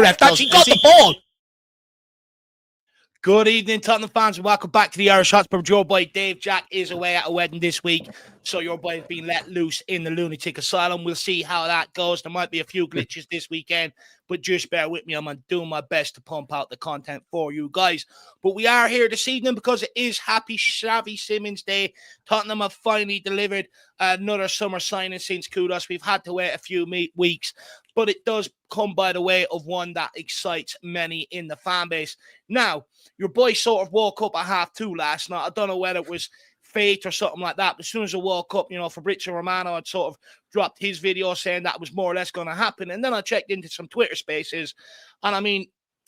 left. Actually got the ball. Good evening, Tottenham fans, and welcome back to the IrishHotspur. Your boy Dave Jack is away at a wedding this week, so your boy has been let loose in the lunatic asylum. We'll see how that goes. There might be a few glitches this weekend, but just bear with me. I'm doing my best to pump out the content for you guys. But we are here this evening because it is Happy Xavi Simons Day. Tottenham have finally delivered another summer signing since kudos. We've had to wait a few weeks, but it does come by the way of one that excites many in the fan base. Now, your boy sort of woke up at 2:30 last night. I don't know whether it was fate or something like that, but as soon as I woke up, Fabrizio Romano had sort of dropped his video saying that was more or less going to happen. And then I checked into some Twitter spaces, and I mean,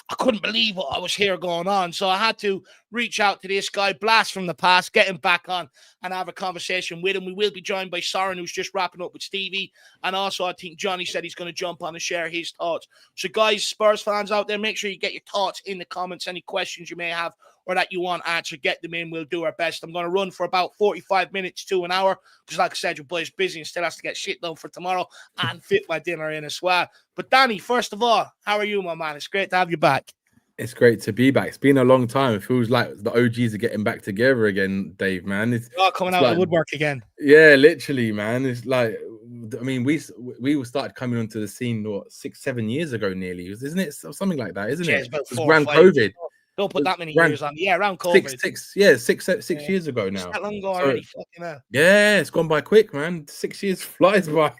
I couldn't believe what I was hearing going on. So I had to reach out to this guy, blast from the past, get him back on and have a conversation with him. We will be joined by Soren, who's just wrapping up with Stevie. And also, I think Johnny said he's going to jump on and share his thoughts. So guys, Spurs fans out there, make sure you get your thoughts in the comments. Any questions you may have or that you want answered, get them in. We'll do our best. I'm going to run for about 45 minutes to an hour because, like I said, your boy's busy and still has to get shit done for tomorrow and fit my dinner in as well. But Danny, first of all, how are you, my man? It's great to have you back. It's great to be back. It's been a long time. It feels like the OGs are getting back together again, Dave, man. It's coming out of the woodwork again. Yeah, literally, man. It's like, I mean, we started coming onto the scene, 6-7 years ago nearly. Isn't it something like that, isn't it? It's about it was around COVID. Don't put that many years on. Yeah, around COVID. Six years ago now. It's that long ago already. Fucking hell. Yeah, it's gone by quick, man. 6 years flies by.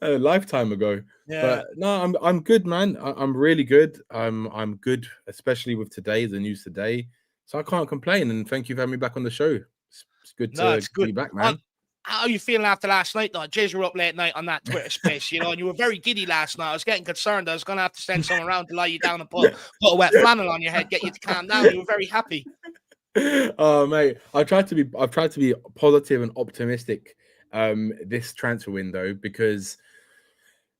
A lifetime ago. Yeah. But no, I'm good, man. I'm really good. I'm good, especially with today, the news today. So I can't complain. And thank you for having me back on the show. It's good to be back, man. How are you feeling after last night, though? Jays were up late night on that Twitter space, and you were very giddy last night. I was getting concerned. I was going to have to send someone around to lie you down and put a wet flannel on your head, get you to calm down. You were very happy. Oh, mate, I've tried to be positive and optimistic this transfer window because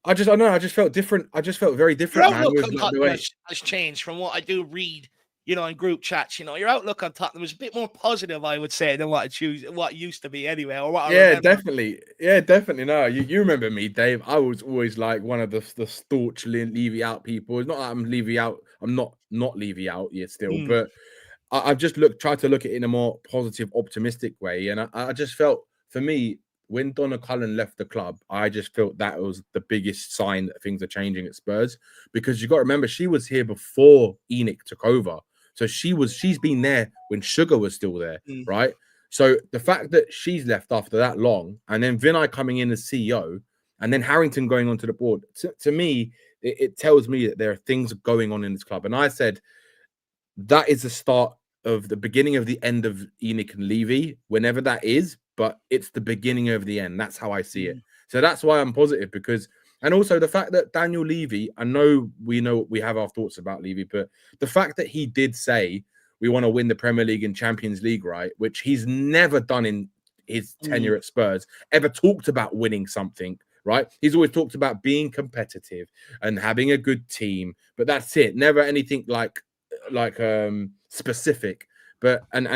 I just felt different. I just felt very different. Your outlook on Tottenham has changed from what I do read. In group chats, your outlook on Tottenham is a bit more positive, I would say, than what it used to be anyway. Or what definitely. No, you remember me, Dave. I was always like one of the staunch Levy out people. It's not that I'm Levy out. I'm not Levy out yet still, but I've just tried to look at it in a more positive, optimistic way. And I just felt, for me, when Donna Cullen left the club, I just felt that was the biggest sign that things are changing at Spurs. Because you got to remember, she was here before Enoch took over. So she's been there when Sugar was still there, right? So the fact that she's left after that long, and then Vinay coming in as CEO, and then Harrington going onto the board, to me, it tells me that there are things going on in this club. And I said, that is the start of the beginning of the end of Enoch and Levy, whenever that is, but it's the beginning of the end. That's how I see it. So that's why I'm positive, because... And also the fact that Daniel Levy, I know we have our thoughts about Levy, but the fact that he did say we want to win the Premier League and Champions League, right, which he's never done in his tenure at Spurs, ever talked about winning something, right? He's always talked about being competitive and having a good team, but that's it. Never anything like specific. But and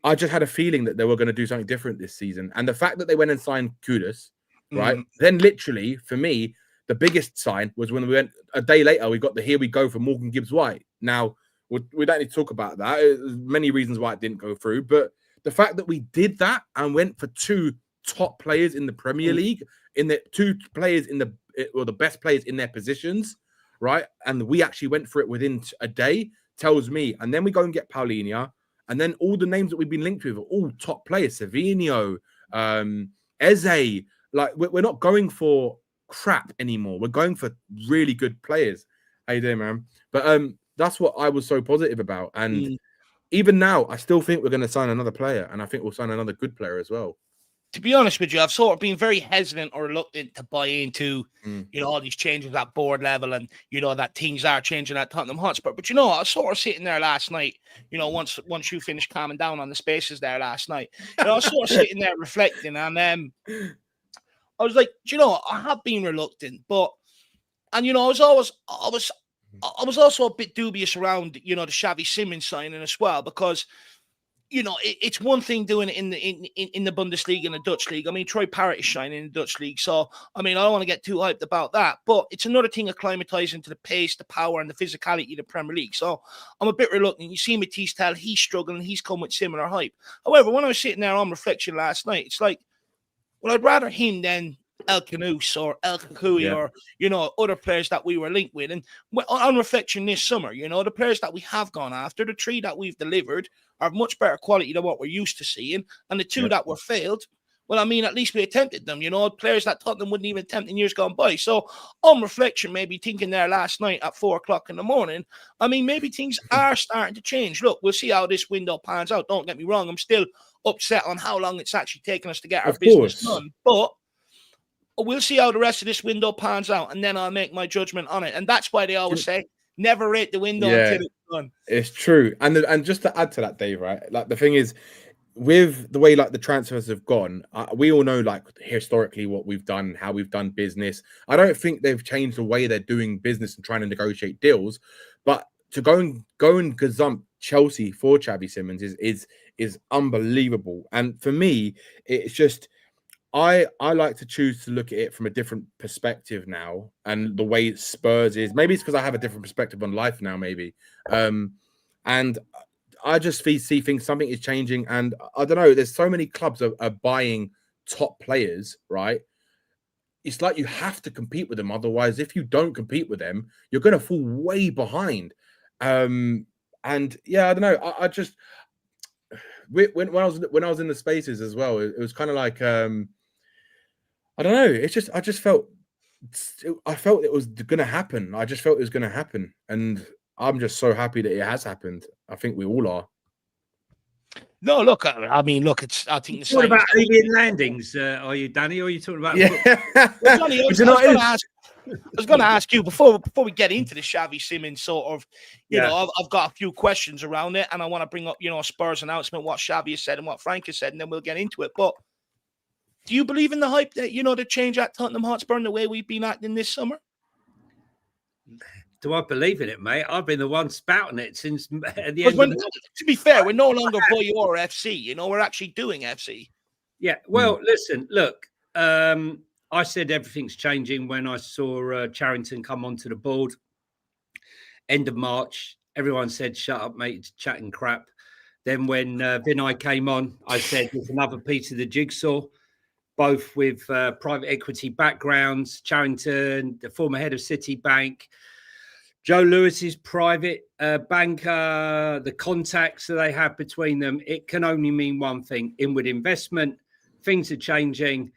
I just had a feeling that they were going to do something different this season. And the fact that they went and signed Kudus, right? Then literally, for me, the biggest sign was when we went a day later, we got the here we go for Morgan Gibbs-White. Now, we don't need to talk about that. There's many reasons why it didn't go through, but the fact that we did that and went for two top players in the Premier League, the best players in their positions, right? And we actually went for it within a day, tells me. And then we go and get Paulinho, and then all the names that we've been linked with are all top players. Savinho, Eze. Like, we're not going for crap anymore. We're going for really good players. How you doing, man? But that's what I was so positive about. And even now, I still think we're going to sign another player. And I think we'll sign another good player as well. To be honest with you, I've sort of been very hesitant or reluctant to buy into, all these changes at board level and, that things are changing at Tottenham Hotspur. But, I was sort of sitting there last night, once you finished calming down on the spaces there last night, I was sort of sitting there reflecting and I was like, I have been reluctant, but, and I was also a bit dubious around, the Xavi Simons signing as well, because it's one thing doing it in the Bundesliga and the Dutch league. I mean, Troy Parrott is shining in the Dutch league, so I mean, I don't want to get too hyped about that. But it's another thing acclimatizing to the pace, the power, and the physicality of the Premier League. So I'm a bit reluctant. You see Matisse Tell, he's struggling. He's come with similar hype. However, when I was sitting there on reflection last night, it's like, well, I'd rather him than El Kanous or El Kakui or, other players that we were linked with. And on reflection this summer, the players that we have gone after, the 3 that we've delivered are much better quality than what we're used to seeing. And the 2 that were failed, well, I mean, at least we attempted them, players that Tottenham wouldn't even attempt in years gone by. So on reflection, maybe thinking there last night at 4:00 in the morning, I mean, maybe things are starting to change. Look, we'll see how this window pans out. Don't get me wrong. I'm still upset on how long it's actually taken us to get our business done. But we'll see how the rest of this window pans out, and then I'll make my judgment on it. And that's why they always say, never rate the window until it's done. It's true. And just to add to that, Dave, right? Like, the thing is, with the way like the transfers have gone, we all know like historically what we've done, how we've done business. I don't think they've changed the way they're doing business and trying to negotiate deals. But to go and gazump Chelsea for Xavi Simons is unbelievable. And for me, it's just, I like to choose to look at it from a different perspective now, and the way Spurs is. Maybe it's because I have a different perspective on life now, maybe. And I just see things, something is changing, and I don't know, there's so many clubs are buying top players, right? It's like you have to compete with them. Otherwise, if you don't compete with them, you're going to fall way behind. And yeah, I don't know. I just, when I was in the spaces as well, it was kind of like, I don't know. It's just, I felt it was going to happen. I just felt it was going to happen. And I'm just so happy that it has happened. I think we all are. No, look, I mean, look, I think the What about alien landings? Are you, Danny, or are you talking about? Well, Johnny, I was going to ask you before we get into the Xavi Simons sort of, I've got a few questions around it, and I want to bring up, Spurs announcement, what Xavi has said and what Frank has said, and then we'll get into it. But do you believe in the hype that, the change at Tottenham Hotspur and the way we've been acting this summer? Do I believe in it, mate? I've been the one spouting it since at the end. To be fair, we're no longer Voyor FC. We're actually doing FC. Yeah. Well, listen, look. I said everything's changing when I saw Charrington come onto the board. End of March, everyone said, "Shut up, mate, it's chatting crap." Then when Vinay came on, I said, "There's another piece of the jigsaw." Both with private equity backgrounds, Charrington, the former head of Citibank, Joe Lewis's private banker, the contacts that they have between them, it can only mean one thing: inward investment. Things are changing.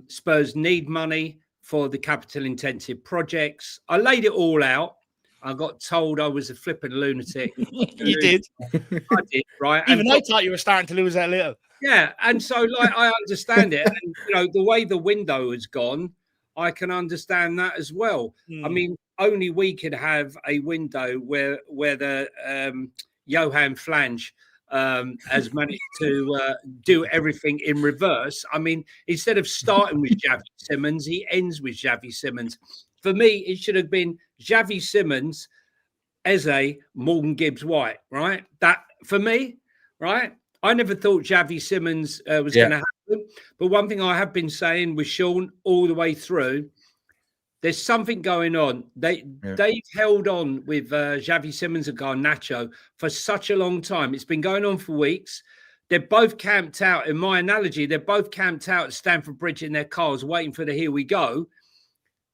Spurs need money for the capital-intensive projects. I laid it all out. I got told I was a flipping lunatic. You did. I did, right? Even I thought you were starting to lose that little. Yeah, and so like I understand it. And, the way the window has gone, I can understand that as well. I mean, only we could have a window where the Johan Flange has managed to do everything in reverse. I mean, instead of starting with Xavi Simons, he ends with Xavi Simons. For me, it should have been Xavi Simons, Eze, Morgan Gibbs-White, right? That, for me, right? I never thought Xavi Simons was going to happen. But one thing I have been saying with Sean all the way through, there's something going on. They've held on with Xavi Simons and Garnacho for such a long time. It's been going on for weeks. They're both camped out. In my analogy, they're both camped out at Stamford Bridge in their cars waiting for the here we go.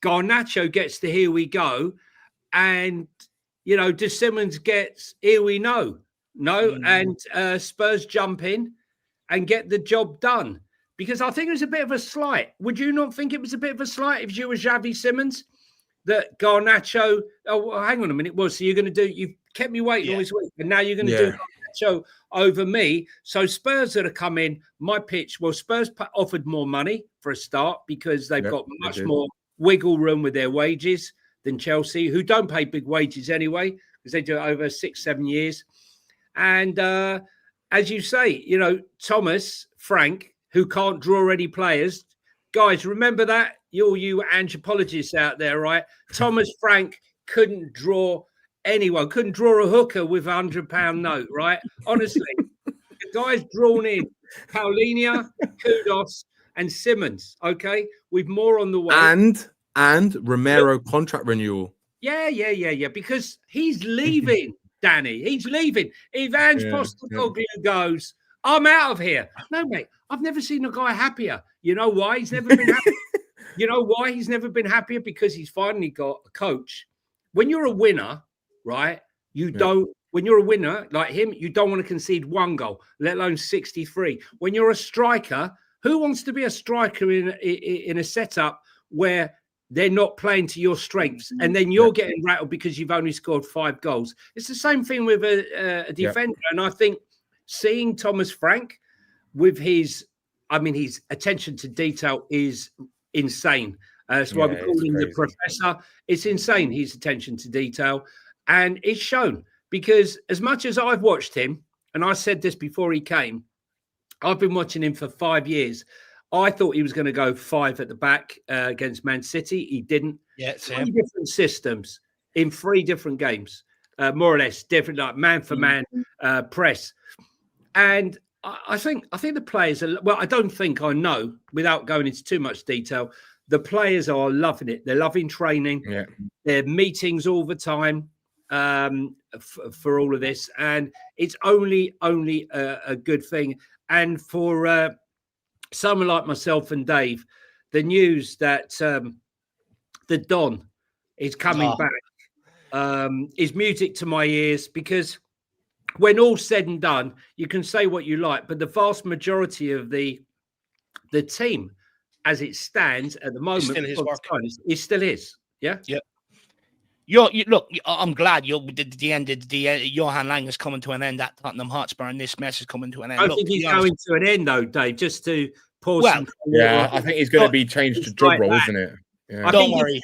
Garnacho gets the here we go. And, De Simons gets here we know. And Spurs jump in and get the job done. Because I think it was a bit of a slight. Would you not think it was a bit of a slight if you were Xavi Simons? That Garnacho, hang on a minute. Well, so you've kept me waiting all this week, and now you're going to do Garnacho over me. So Spurs that have come in, my pitch, well, Spurs offered more money for a start because they've got much more wiggle room with their wages than Chelsea, who don't pay big wages anyway, because they do it over 6-7 years. And as you say, Thomas, Frank, who can't draw any players. Guys, remember that? You anthropologists out there, right? Thomas Frank couldn't draw anyone, couldn't draw a hooker with £100 note, right? Honestly. Guys drawn in. Paulinho, Kudos, and Simmons. Okay, with more on the way. And Romero contract renewal. Yeah. Because he's leaving, Danny. He's leaving. If Ange Postecoglou goes, I'm out of here. No, mate. I've never seen a guy happier. You know why he's never been happy? You know why he's never been happier? Because he's finally got a coach. When you're a winner, right? You don't. When you're a winner like him, you don't want to concede one goal, let alone 63. When you're a striker, who wants to be a striker in a setup where they're not playing to your strengths, and then you're getting rattled because you've only scored 5 goals? It's the same thing with a defender. And I think seeing Thomas Frank with his attention to detail is insane. That's why we call him the professor. It's insane, his attention to detail. And it's shown, because as much as I've watched him, and I said this before he came, I've been watching him for 5 years. I thought he was going to go 5 at the back against Man City. He didn't. Yeah, 3 different systems in 3 different games, more or less different, like man for man press. And I think the players are, well, I don't think I know, without going into too much detail, the players are loving it. They're loving training. Yeah. They're meetings all the time for all of this. And it's only a good thing. And for someone like myself and Dave, the news that the Don is coming back is music to my ears, because when all's said and done, you can say what you like, but the vast majority of the team, as it stands at the moment, still his work. It still is. Yeah. Yep. Look, I'm glad the end of Johan Lang is coming to an end at Tottenham Hotspur, and this mess is coming to an end. I think he's going to an end, though, Dave, just to pause. Well, I think he's going to be changed to job role, isn't it? Yeah. Don't worry.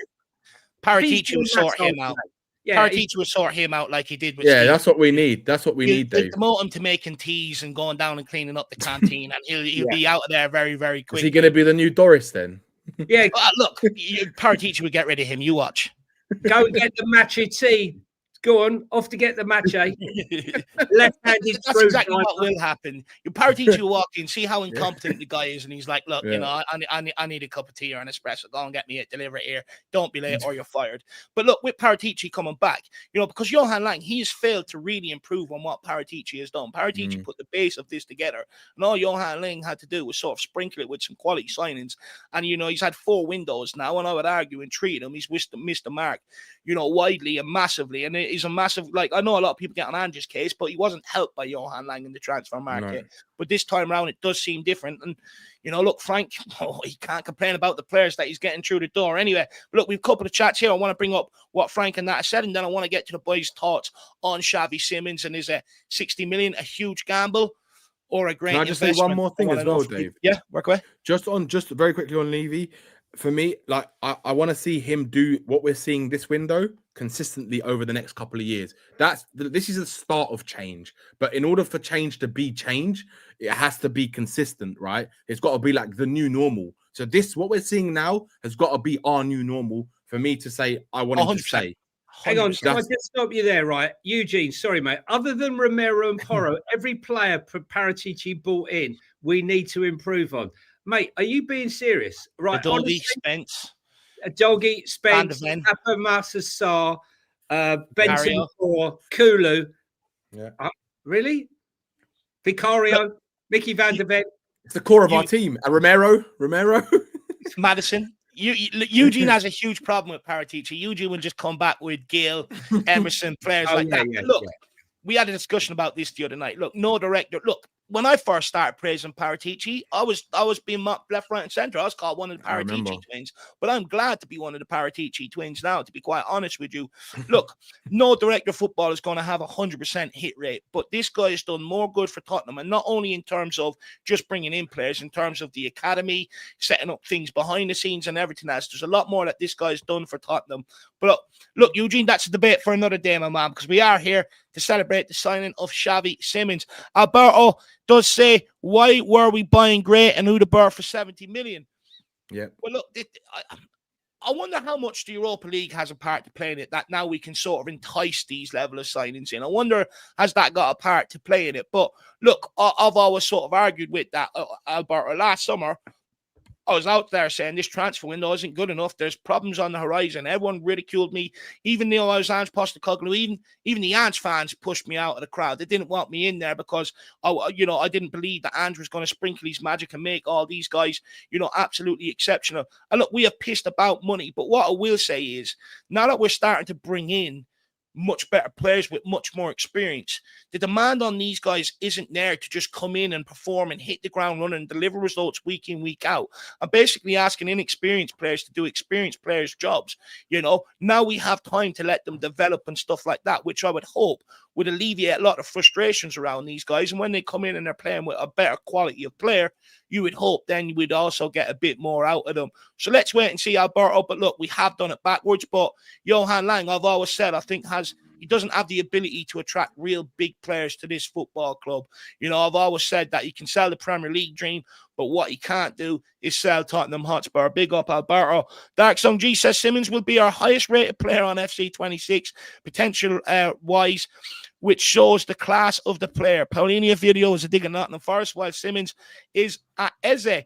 Paratici will sort him out. Yeah, Paratici will sort him out like he did with Steve. That's what we need. That's what we need, Dave. Demote him to making teas and going down and cleaning up the canteen, and he'll be out of there very, very quick. Is he going to be the new Doris then? Yeah. Look, Paratici will get rid of him. You watch. Go and get the matcha tea. Go on, off to get the matcha. Left-handed. That's exactly what will happen. Your Paratici will walk in, see how incompetent the guy is, and he's like, "Look, I need a cup of tea or an espresso. Go and get me it. Deliver it here. Don't be late, or you're fired." But look, with Paratici coming back, because Johan Lang, he's failed to really improve on what Paratici has done. Paratici put the base of this together, and all Johan Lang had to do was sort of sprinkle it with some quality signings. And he's had 4 windows now, and I would argue in 3 of them he's missed the mark, widely and massively. And he's a massive, I know a lot of people get on Ange's case, but he wasn't helped by Johan Lang in the transfer market. No. But this time around, it does seem different. And, look, Frank, he can't complain about the players that he's getting through the door. Anyway, look, we've a couple of chats here. I want to bring up what Frank and that said, and then I want to get to the boys' thoughts on Xavi Simons, and is a 60 million a huge gamble or a great investment? Can I just say one more thing as well, Dave? Yeah, work away. Just very quickly on Levy. For me, I want to see him do what we're seeing this window consistently over the next couple of years. This is the start of change. But in order for change to be change, it has to be consistent, right? It's got to be like the new normal. So what we're seeing now has got to be our new normal for me to say, I want him to say. Hang on, can I just stop you there, right? Eugene, sorry, mate. Other than Romero and Porro, every player Paratici brought in, we need to improve on. Mate, are you being serious? Right, Doggy, Spence, Apamasa Sarr, Benson Moore, Kulu. Yeah. Really? Vicario, Mickey van der Ven. It's the core of our team. Romero. Madison. Eugene has a huge problem with Paratici. Eugene will just come back with Gill, Emerson, players that. Look, we had a discussion about this the other night. Look, no director. Look, when I first started praising Paratici, I was being mocked left, right, and center. I was called one of the Paratici twins, but I'm glad to be one of the Paratici twins now, to be quite honest with you. Look, no director of football is going to have 100% hit rate, but this guy has done more good for Tottenham, and not only in terms of just bringing in players, in terms of the academy, setting up things behind the scenes and everything else. There's a lot more that this guy's done for Tottenham. But look, Eugene, that's a debate for another day, my man, because we are here to celebrate the signing of Xavi Simons. Alberto does say, why were we buying Gray and Udabur for 70 million? Yeah. Well, look, I wonder how much the Europa League has a part to play in it, that now we can sort of entice these level of signings in. I wonder, has that got a part to play in it? But look, I've always sort of argued with that, Alberto. Last summer, I was out there saying this transfer window isn't good enough. There's problems on the horizon. Everyone ridiculed me. Even Neil Ange Postecoglou, even the Ange fans pushed me out of the crowd. They didn't want me in there because I didn't believe that Ange was going to sprinkle his magic and make all these guys, absolutely exceptional. And look, we have pissed about money, but what I will say is, now that we're starting to bring in much better players with much more experience, the demand on these guys isn't there to just come in and perform and hit the ground running and deliver results week in, week out. I'm basically asking inexperienced players to do experienced players' jobs. Now we have time to let them develop and stuff like that, which I would hope would alleviate a lot of frustrations around these guys. And when they come in and they're playing with a better quality of player, you would hope then you would also get a bit more out of them. So let's wait and see, Alberto. But look, we have done it backwards. But Johan Lang, I've always said, I think he doesn't have the ability to attract real big players to this football club. I've always said that he can sell the Premier League dream, but what he can't do is sell Tottenham Hotspur. Big up, Alberto. Dark Song G says Simons will be our highest rated player on FC26, potential wise, which shows the class of the player. Paulinho video is a dig at Nottingham Forest, while Simons is at Eze.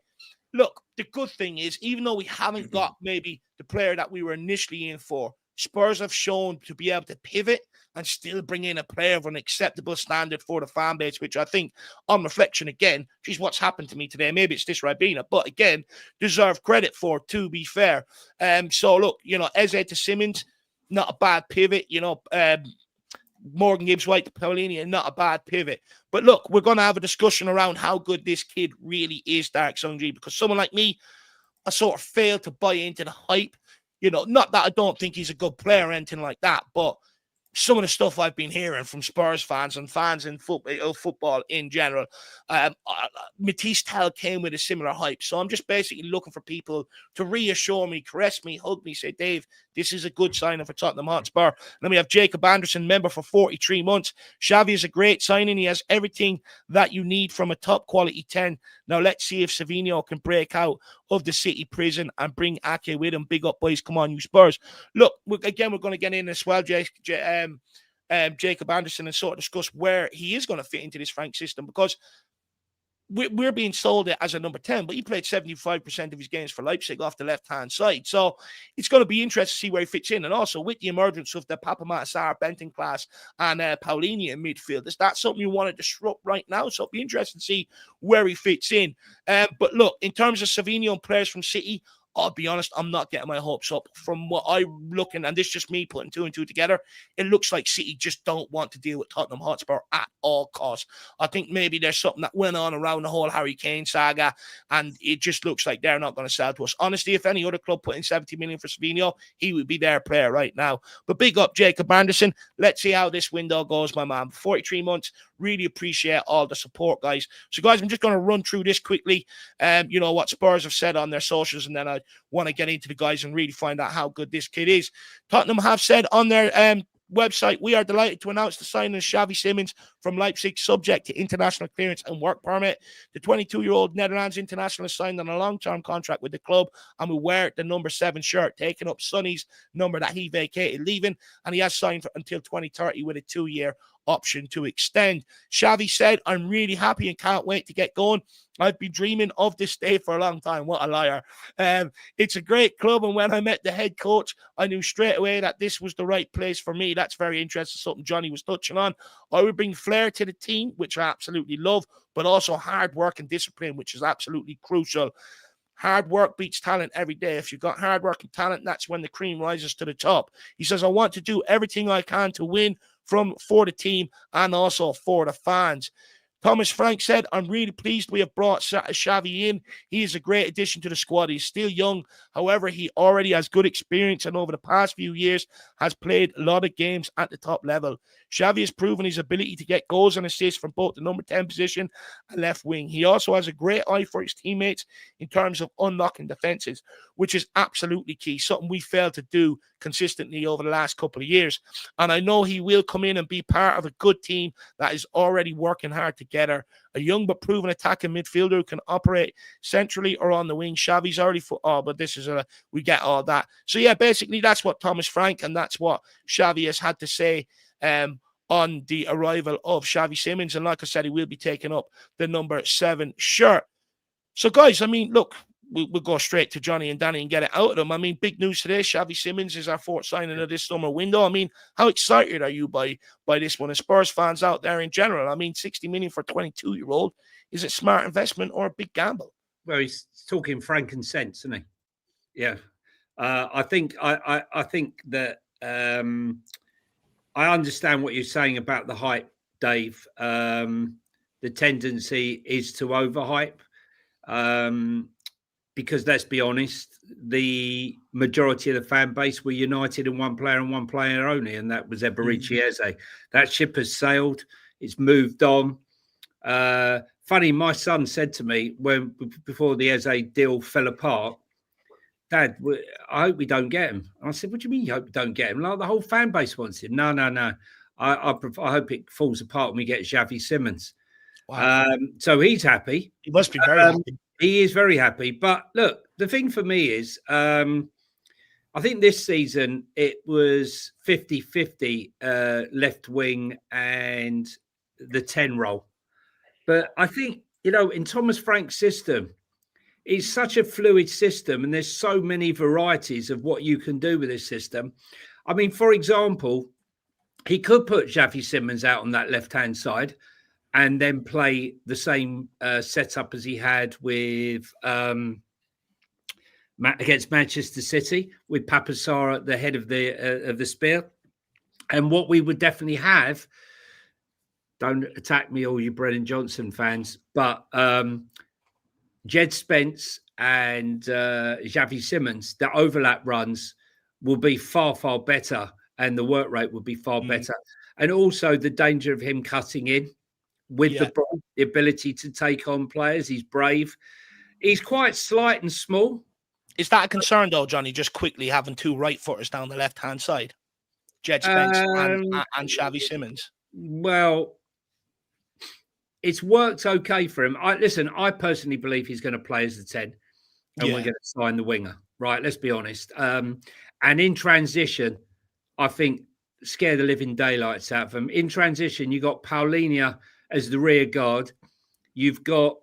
Look, the good thing is, even though we haven't got maybe the player that we were initially in for, Spurs have shown to be able to pivot and still bring in a player of an acceptable standard for the fan base, which I think, on reflection again, geez, what's happened to me today? Maybe it's this Ribena, but again, deserve credit for, to be fair. So look, Eze to Simons, not a bad pivot. Morgan Gibbs-White to Paulinho, not a bad pivot. But look, we're going to have a discussion around how good this kid really is, Dark Sun G, because someone like me, I sort of failed to buy into the hype. Not that I don't think he's a good player or anything like that, but some of the stuff I've been hearing from Spurs fans and fans in football in general, Matisse Tell came with a similar hype. So I'm just basically looking for people to reassure me, caress me, hug me, say, Dave, this is a good signing for Tottenham Hotspur. Then we have Jacob Anderson, member for 43 months. Xavi is a great signing. He has everything that you need from a top quality 10. Now let's see if Savinho can break out of the City prison and bring Ake with him. Big up, boys. Come on, you Spurs. Look, we're going to get in as well, Jacob Anderson, and sort of discuss where he is going to fit into this Frank system, because we're being sold it as a number 10, but he played 75% of his games for Leipzig off the left-hand side. So it's going to be interesting to see where he fits in. And also with the emergence of the Papa Matasar, Benton class, and Paulinho in midfield, is that something you want to disrupt right now? So it'll be interesting to see where he fits in. But look, in terms of Savinho and players from City, I'll be honest, I'm not getting my hopes up. From what I'm looking, and this is just me putting two and two together, it looks like City just don't want to deal with Tottenham Hotspur at all costs. I think maybe there's something that went on around the whole Harry Kane saga, and it just looks like they're not going to sell to us. Honestly, if any other club put in 70 million for Savinho, he would be their player right now. But big up Jacob Anderson. Let's see how this window goes, my man. 43 months. Really appreciate all the support, guys. So, guys, I'm just going to run through this quickly. What Spurs have said on their socials, and then I want to get into the guys and really find out how good this kid is. Tottenham have said on their website, we are delighted to announce the signing of Xavi Simons from Leipzig, subject to international clearance and work permit. The 22-year-old Netherlands international signed on a long-term contract with the club and will wear the number 7 shirt, taking up Sonny's number that he vacated, leaving, and he has signed until 2030 with a 2-year option to extend. Xavi said, I'm really happy and can't wait to get going. I've been dreaming of this day for a long time. What a liar. It's a great club, and when I met the head coach, I knew straight away that this was the right place for me. That's very interesting, something Johnny was touching on. I would bring flair to the team, which I absolutely love, but also hard work and discipline, which is absolutely crucial. Hard work beats talent every day. If you've got hard work and talent, that's when the cream rises to the top. He says, I want to do everything I can to win for the team and also for the fans. Thomas Frank said, I'm really pleased we have brought Xavi in. He is a great addition to the squad. He's still young. However, he already has good experience and over the past few years has played a lot of games at the top level. Xavi has proven his ability to get goals and assists from both the number 10 position and left wing. He also has a great eye for his teammates in terms of unlocking defenses, which is absolutely key, something we failed to do consistently over the last couple of years. And I know he will come in and be part of a good team that is already working hard to together. A young but proven attacking midfielder who can operate centrally or on the wing. Xavi's already but this is we get all that. So yeah, basically that's what Thomas Frank and that's what Xavi has had to say on the arrival of Xavi Simons. And like I said, he will be taking up the number 7 shirt. So guys, I mean, look, we'll go straight to Johnny and Danny and get it out of them. I mean, big news today. Xavi Simons is our 4th signing of this summer window. I mean, how excited are you by this one? As Spurs fans out there in general, I mean, 60 million for a 22-year-old. Is it smart investment or a big gamble? Well, he's talking frankincense, isn't he? Yeah. I think that I understand what you're saying about the hype, Dave. The tendency is to overhype. Because let's be honest, the majority of the fan base were united in one player and one player only, and that was Paratici Eze. That ship has sailed. It's moved on. Funny, my son said to me before the Eze deal fell apart, Dad, I hope we don't get him. And I said, what do you mean you hope we don't get him? Like the whole fan base wants him. No. I hope it falls apart when we get Xavi Simons. Wow. So he's happy. He must be very happy. He is very happy. But look, the thing for me is, I think this season it was 50-50 left wing and the 10 role. But I think, in Thomas Frank's system, it's such a fluid system and there's so many varieties of what you can do with this system. I mean, for example, he could put Xavi Simons out on that left-hand side and then play the same setup as he had with against Manchester City, with Papa Sarr at the head of the spear. And what we would definitely have, don't attack me, all you Brennan Johnson fans, but Jed Spence and Xavi Simons, the overlap runs will be far, far better, and the work rate will be far better. And also the danger of him cutting in with the ball, the ability to take on players. He's brave. He's quite slight and small. Is that a concern, though, Johnny, just quickly having 2 right footers down the left-hand side? Jed Spence and Xavi Simons? Well, it's worked okay for him. I personally believe he's going to play as the 10 and we're going to sign the winger. Right, let's be honest. And in transition, I think scare the living daylights out of him. In transition, you got Paulinho as the rear guard. You've got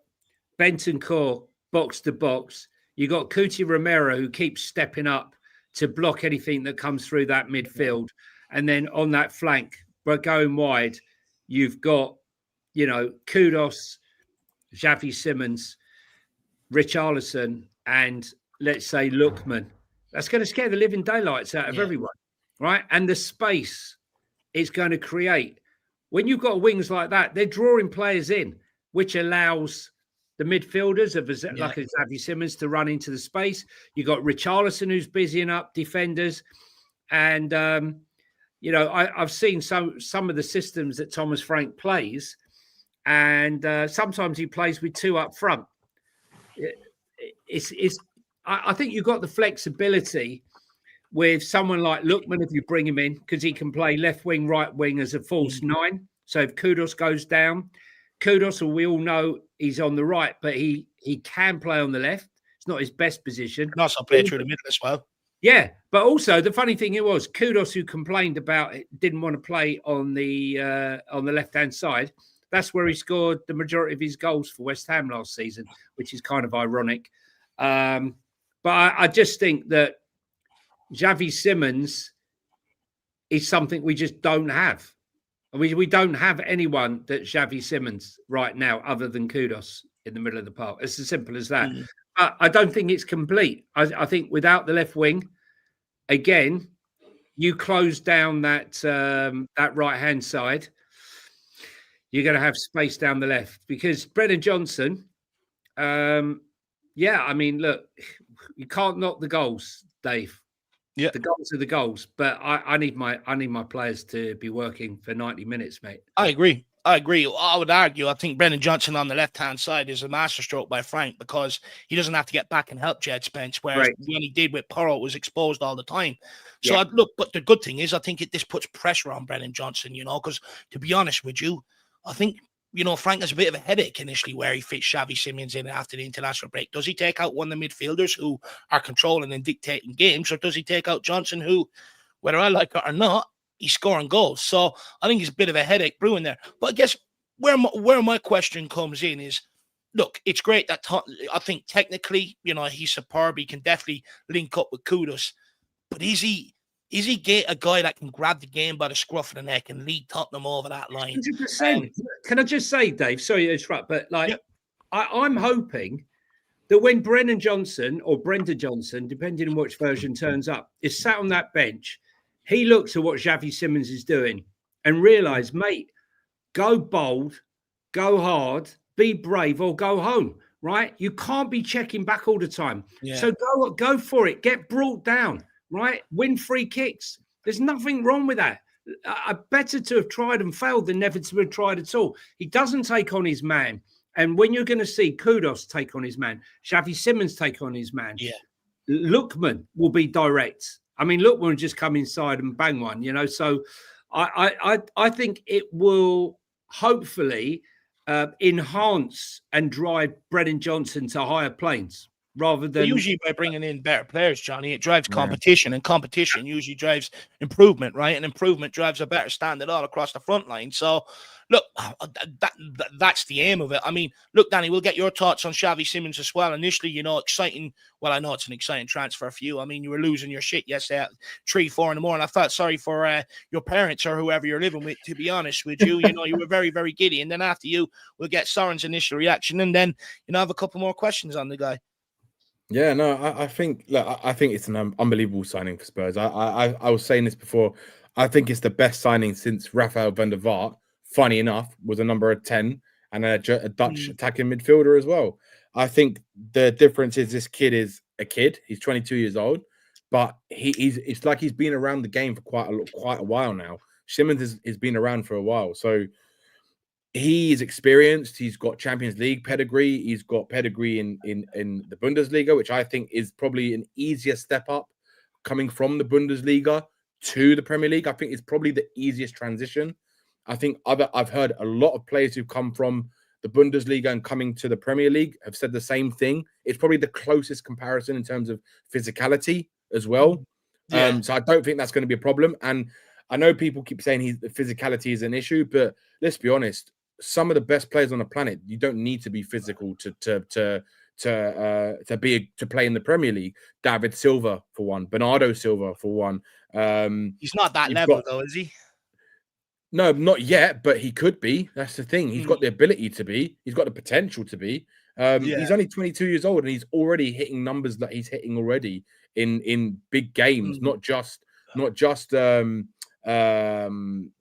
Bentancur box to box. You got Cuti Romero, who keeps stepping up to block anything that comes through that midfield. And then on that flank, but going wide, you've got, Kudos, Xavi Simons, Richarlison, and let's say Lookman. That's going to scare the living daylights out of everyone, right? And the space it's going to create. When you've got wings like that, they're drawing players in, which allows the midfielders like a Xavi Simons to run into the space. You've got Richarlison who's busying up defenders. And, I've seen some of the systems that Thomas Frank plays, and sometimes he plays with 2 up front. I think you've got the flexibility with someone like Lookman if you bring him in, because he can play left wing, right wing as a false 9. So if Kudos goes down, Kudos, we all know he's on the right, but he can play on the left. It's not his best position. Can also play through the middle as well. Yeah, but also the funny thing was Kudos, who complained about it, didn't want to play on the left-hand side. That's where he scored the majority of his goals for West Ham last season, which is kind of ironic. But I just think that Xavi Simons is something we just don't have. We don't have anyone that Xavi Simons right now other than Kudos in the middle of the park. It's as simple as that. I don't think it's complete. I think without the left wing, again, you close down that right-hand side, you're going to have space down the left. Because Brennan Johnson, look, you can't knock the goals, Dave. Yeah, the goals are the goals, but I need my players to be working for 90 minutes, mate. I agree. I would argue, I think Brennan Johnson on the left-hand side is a masterstroke by Frank, because he doesn't have to get back and help Jed Spence, whereas when he did with Porro, was exposed all the time. So, but the good thing is, I think this puts pressure on Brennan Johnson, because to be honest with you, I think you know, Frank has a bit of a headache initially where he fits Xavi Simons in after the international break. Does he take out one of the midfielders who are controlling and dictating games, or does he take out Johnson, who, whether I like it or not, he's scoring goals? So I think it's a bit of a headache brewing there. But I guess where my question comes in is, look, it's great that I think technically, you know, he's superb. He can definitely link up with Kudus. But is he a guy that can grab the game by the scruff of the neck and lead Tottenham over that line? 100%. Can I just say, Dave, sorry to interrupt, but like, Yep. I'm hoping that when Brennan Johnson or Brenda Johnson, depending on which version turns up, is sat on that bench, he looks at what Xavi Simons is doing and realise, mate, go bold, go hard, be brave, or go home. Right? You can't be checking back all the time. Yeah. So go for it. Get brought down. Right? Win free kicks. There's nothing wrong with that. Better to have tried and failed than never to have tried at all. He doesn't take on his man. And when you're going to see Kudus take on his man, Xavi Simons take on his man, Lookman will be direct. I mean, Lookman will just come inside and bang one, you know. So I think it will hopefully enhance and drive Brennan Johnson to higher planes. Rather than usually by bringing in better players, Johnny, it drives competition, and competition usually drives improvement, right? And improvement drives a better standard all across the front line. So, look, that's the aim of it. I mean, look, Danny, we'll get your thoughts on Xavi Simons as well. Initially, you know, exciting. Well, I know it's an exciting transfer for you. I mean, you were losing your shit yesterday at 3, 4 in the morning. I felt sorry for your parents or whoever you're living with, to be honest with you. You know, you were very, very giddy. And then after you, we'll get Soren's initial reaction, and then, you know, have a couple more questions on the guy. Yeah, no, I think it's an unbelievable signing for Spurs. I was saying this before. I think it's the best signing since Rafael van der Vaart, funny enough, was a number 10 and a Dutch attacking midfielder as well. I think the difference is this kid is a kid. He's 22 years old, but it's like he's been around the game for quite a while now. Simons has been around for a while, so he is experienced. He's got Champions League pedigree. He's got pedigree in the Bundesliga, which I think is probably an easier step up coming from the Bundesliga to the Premier League. I think it's probably the easiest transition. I think I've heard a lot of players who've come from the Bundesliga and coming to the Premier League have said the same thing. It's probably the closest comparison in terms of physicality as well. Yeah. So I don't think that's going to be a problem. And I know people keep saying the physicality is an issue, but let's be honest. Some of the best players on the planet, you don't need to be physical to play in the Premier League. David Silva for one, Bernardo Silva for one. He's not that level though, is he? No, not yet, but he could be. That's the thing. He's got the ability to be. He's got the potential to be. He's only 22 years old, and he's already hitting numbers that he's hitting already in big games, not just in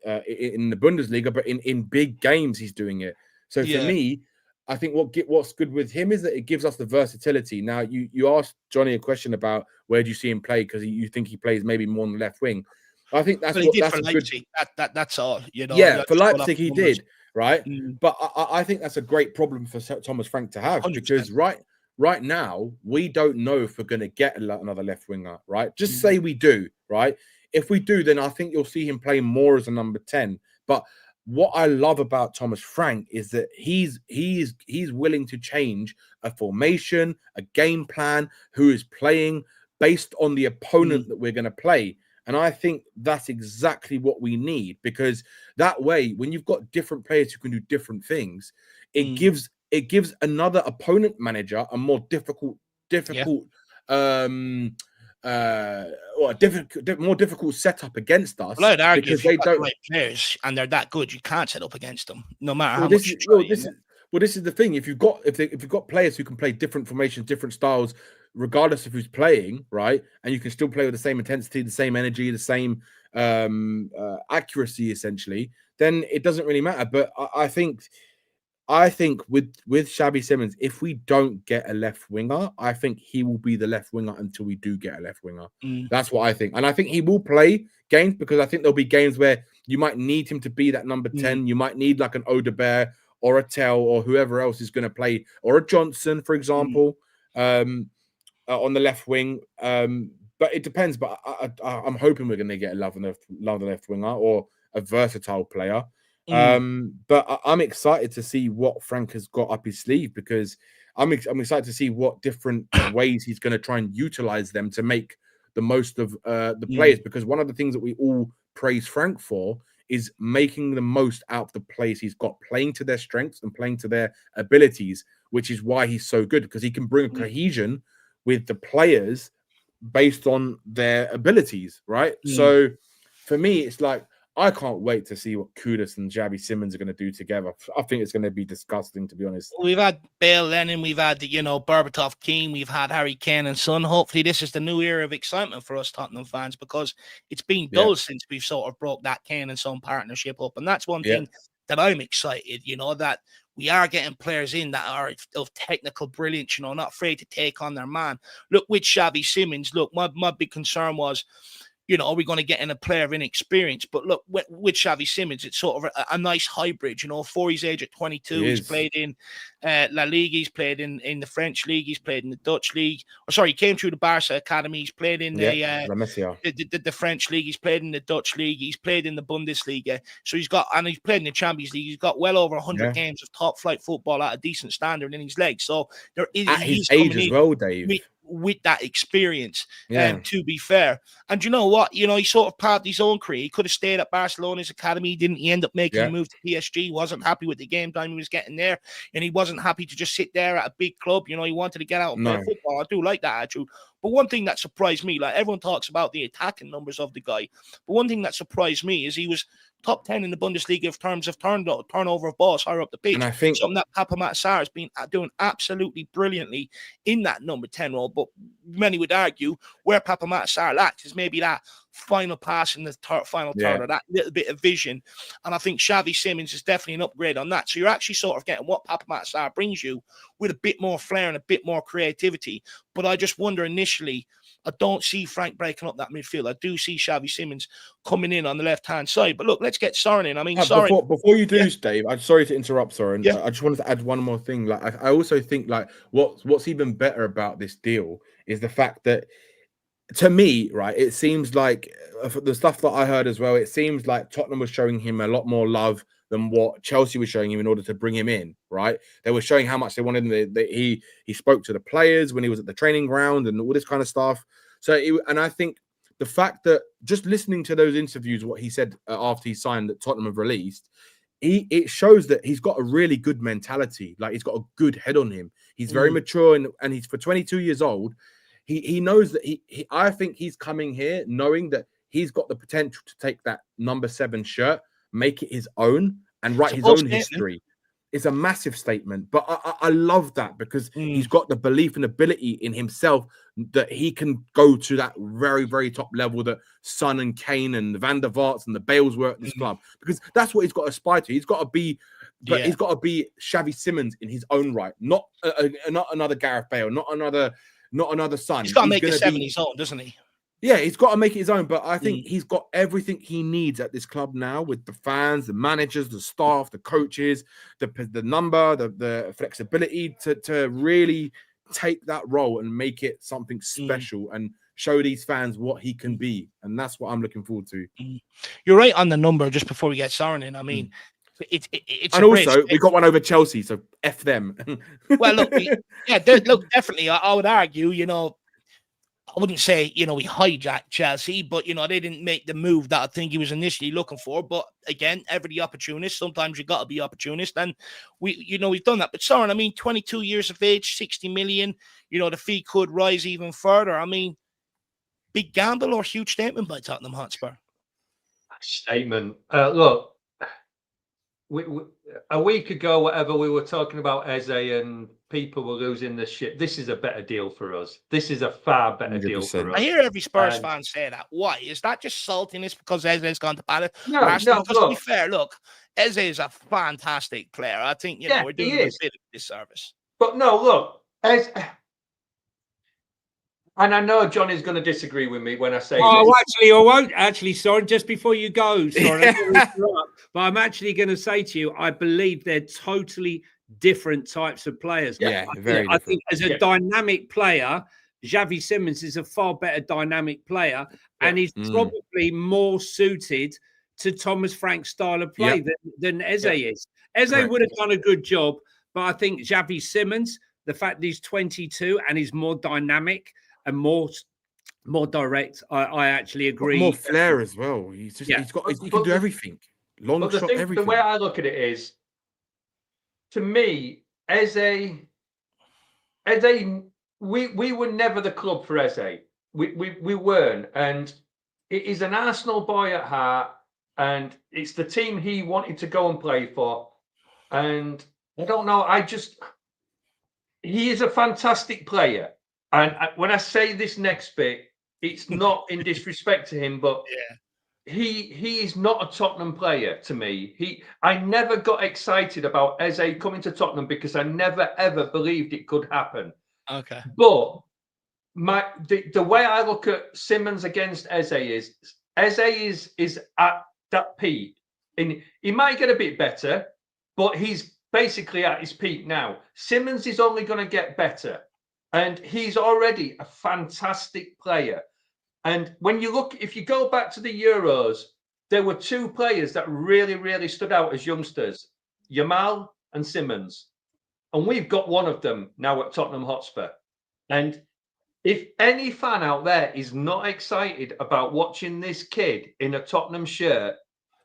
the Bundesliga, but in big games he's doing it. So for me, I think what's good with him is that it gives us the versatility. Now you asked Johnny a question about where do you see him play, because you think he plays maybe more on the left wing. I think that's Leipzig. That's all, you know. Yeah, for Leipzig he did, right? But I think that's a great problem for Thomas Frank to have 100%. Because right now we don't know if we're going to get another left winger, right? Just say we do, right? If we do, then I think you'll see him play more as a number 10. But what I love about Thomas Frank is that he's willing to change a formation, a game plan, who is playing based on the opponent that we're going to play. And I think that's exactly what we need, because that way, when you've got different players who can do different things, it gives another opponent manager a more difficult more difficult setup against us. Well, I'd argue because they don't the right players and they're that good, you can't set up against them, no matter how much you try. This is the thing. If you've got players who can play different formations, different styles, regardless of who's playing, right, and you can still play with the same intensity, the same energy, the same accuracy, essentially, then it doesn't really matter. But I think with Xavi Simons, if we don't get a left winger, I think he will be the left winger until we do get a left winger. That's what I think. And I think he will play games, because I think there'll be games where you might need him to be that number 10. You might need like an Odegaard or a Tell or whoever else is going to play, or a Johnson, for example, on the left wing. But it depends. But I'm hoping we're going to get a love on the left winger, or a versatile player. But I'm excited to see what Frank has got up his sleeve, because I'm excited to see what different ways he's going to try and utilize them to make the most of the players. Because one of the things that we all praise Frank for is making the most out of the players he's got, playing to their strengths and playing to their abilities, which is why he's so good, because he can bring a cohesion with the players based on their abilities, right? So for me, it's like, I can't wait to see what Kudus and Xavi Simons are going to do together. I think it's going to be disgusting, to be honest. We've had Bale Lennon, we've had, Berbatov Keane, we've had Harry Kane and Son. Hopefully this is the new era of excitement for us Tottenham fans, because it's been dull since we've sort of broke that Kane and Son partnership up. And that's one thing that I'm excited, that we are getting players in that are of technical brilliance, not afraid to take on their man. Look, with Xavi Simons, my big concern was, are we going to get in a player of inexperience? But look, with Xavi Simons, it's sort of a nice hybrid. For his age at 22, he's played in La Liga, he's played in the French league, he's played in the Dutch league. He came through the Barca academy, he's played in the French league, he's played in the Dutch league, he's played in the Bundesliga. So he's played in the Champions League. He's got well over 100 games of top flight football at a decent standard in his legs. So there is at his age as well, Dave. With that experience, to be fair. And you know what? He sort of part his own career. He could have stayed at Barcelona's academy, didn't he? End up making a move to PSG. Wasn't happy with the game time he was getting there, and he wasn't happy to just sit there at a big club. He wanted to get out and play football. I do like that attitude. But one thing that surprised me, like everyone talks about the attacking numbers of the guy, but one thing that surprised me is he was top 10 in the Bundesliga in terms of turnover of balls higher up the pitch. And I think something that Papa Matsar has been doing absolutely brilliantly in that number 10 role. But many would argue where Papa Matsar lacks is maybe that final pass in the final third, or that little bit of vision. And I think Xavi Simons is definitely an upgrade on that. So you're actually sort of getting what Papa Matsar brings you with a bit more flair and a bit more creativity. But I just wonder initially, I don't see Frank breaking up that midfield. I do see Xavi Simons coming in on the left-hand side. But look, let's get Soren in. I mean, Soren... Before you do, Dave, I'm sorry to interrupt, Soren. I just wanted to add one more thing. Like, I also think, like, what's even better about this deal is the fact that, to me, right, it seems like, the stuff that I heard as well, it seems like Tottenham was showing him a lot more love than what Chelsea was showing him in order to bring him in, right? They were showing how much they wanted him. He spoke to the players when he was at the training ground and all this kind of stuff. So, and I think the fact that just listening to those interviews, what he said after he signed that Tottenham have released, it shows that he's got a really good mentality. Like, he's got a good head on him. He's very mature, and he's, for 22 years old, he knows that I think he's coming here knowing that he's got the potential to take that number 7 shirt, make it his own, and write his own history. It's a massive statement, but I love that, because he's got the belief and ability in himself that he can go to that very, very top level that Son and Kane and the Van der Vaarts and the Bales were at this club, because that's what he's got to aspire to. He's got to be, he's got to be Xavi Simons in his own right, not another Gareth Bale, not another Son. He's got to make the 70s own, doesn't he? Yeah, he's got to make it his own, but I think he's got everything he needs at this club now, with the fans, the managers, the staff, the coaches, the number, the flexibility to really take that role and make it something special and show these fans what he can be. And that's what I'm looking forward to. You're right on the number, just before we get Soren in. I mean, it's and also we got one over Chelsea, so F them. Well, look, definitely. I would argue, I wouldn't say, we hijacked Chelsea, but, they didn't make the move that I think he was initially looking for. But again, ever the opportunist. Sometimes you got to be opportunist. And we've done that. But Soren, I mean, 22 years of age, 60 million, the fee could rise even further. I mean, big gamble or huge statement by Tottenham Hotspur? Statement. Look, a week ago, whatever, we were talking about Eze and people were losing the shit. This is a better deal for us. This is a far better 100%. Deal for us. I hear every Spurs fan say that. Why? Is that just saltiness because Eze's gone to Palace? No, because to be fair, look, Eze is a fantastic player. I think, we're doing a bit of disservice. But no, look, and I know John is going to disagree with me when I say this. Actually, I won't. Actually, sorry, just before you go, sorry. But I'm actually going to say to you, I believe they're totally different types of players. Yeah, I think as a dynamic player, Xavi Simons is a far better dynamic player, and he's probably more suited to Thomas Frank's style of play than Eze is. Eze Correct. would have done a good job, but I think Xavi Simons, the fact that he's 22 and he's more dynamic and more direct, I actually agree. More flair as well. He can do everything. Long shot, everything. The way I look at it is, to me, Eze, we were never the club for Eze. We weren't, and he's an Arsenal boy at heart, and it's the team he wanted to go and play for. And I don't know, he is a fantastic player. And when I say this next bit, it's not in disrespect to him, but he is not a Tottenham player to me. I never got excited about Eze coming to Tottenham because I never ever believed it could happen. Okay. But the way I look at Simons against Eze is at that peak. And he might get a bit better, but he's basically at his peak now. Simons is only going to get better. And he's already a fantastic player. And when you look, if you go back to the Euros, there were two players that really, really stood out as youngsters, Yamal and Simons. And we've got one of them now at Tottenham Hotspur. And if any fan out there is not excited about watching this kid in a Tottenham shirt,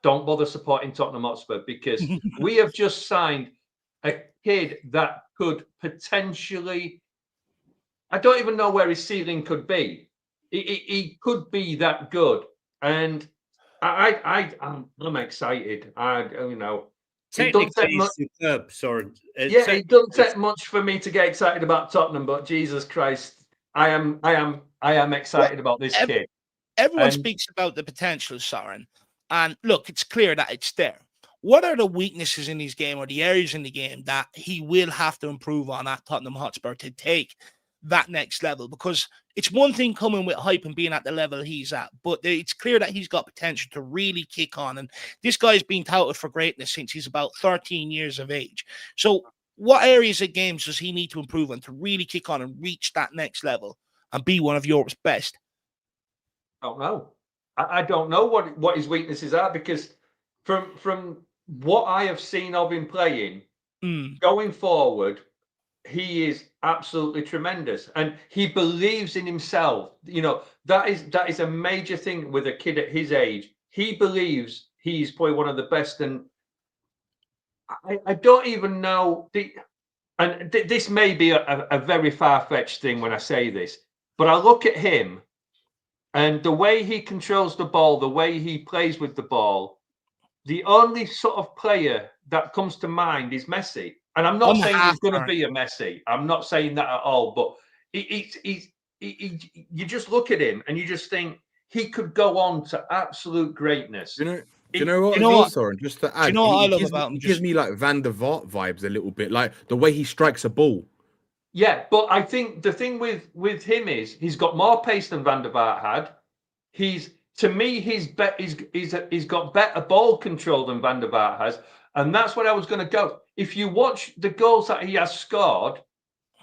don't bother supporting Tottenham Hotspur, because we have just signed a kid that could potentially, I don't even know where his ceiling could be. He could be that good, and I'm excited. Technically, he's superb. Sorry, it doesn't take much for me to get excited about Tottenham, but Jesus Christ, I am excited about this kid. Everyone speaks about the potential, Soren, and look, it's clear that it's there. What are the weaknesses in his game or the areas in the game that he will have to improve on at Tottenham Hotspur to take that next level? Because it's one thing coming with hype and being at the level he's at, but it's clear that he's got potential to really kick on. And this guy's been touted for greatness since he's about 13 years of age. So what areas of games does he need to improve on to really kick on and reach that next level and be one of Europe's best? I don't know. I don't know what his weaknesses are, because from what I have seen of him playing, going forward, he is absolutely tremendous, and he believes in himself. You know, that is a major thing with a kid at his age. He believes he's probably one of the best, and I don't even know. This may be a very far-fetched thing when I say this, but I look at him and the way he controls the ball, the way he plays with the ball. The only sort of player that comes to mind is Messi. And I'm not saying he's going to be a Messi. I'm not saying that at all. But you just look at him and you just think he could go on to absolute greatness. Do you know what? Sorry, just to add, he gives me like Van der Vaart vibes a little bit, like the way he strikes a ball. Yeah, but I think the thing with him is he's got more pace than Van der Vaart had. To me, he's got better ball control than Van der Vaart has. And that's where I was going to go. If you watch the goals that he has scored,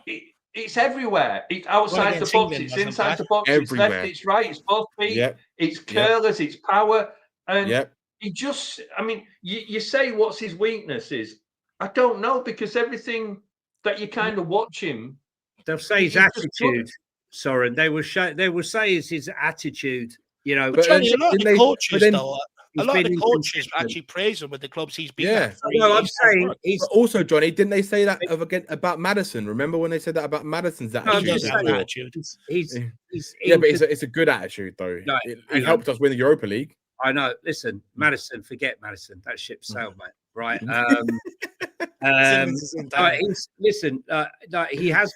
it's everywhere. It's outside the box, it's inside the box, everywhere. It's left, it's right, it's both feet, it's curlers, it's power. And he just, I mean, you say what's his weaknesses? I don't know, because everything that you kind of watch him, they'll say his attitude. Sorry, they will say it's his attitude. You know, but Johnny, a lot of the coaches actually praise him with the clubs he's been. Yeah, no, I'm saying he's also, Johnny. Didn't they say that about Maddison? Remember when they said that about Maddison's attitude? But it's a good attitude though. No, it helped us win the Europa League. I know. Listen, Maddison, forget Maddison. That ship sailed, mate. Right. He has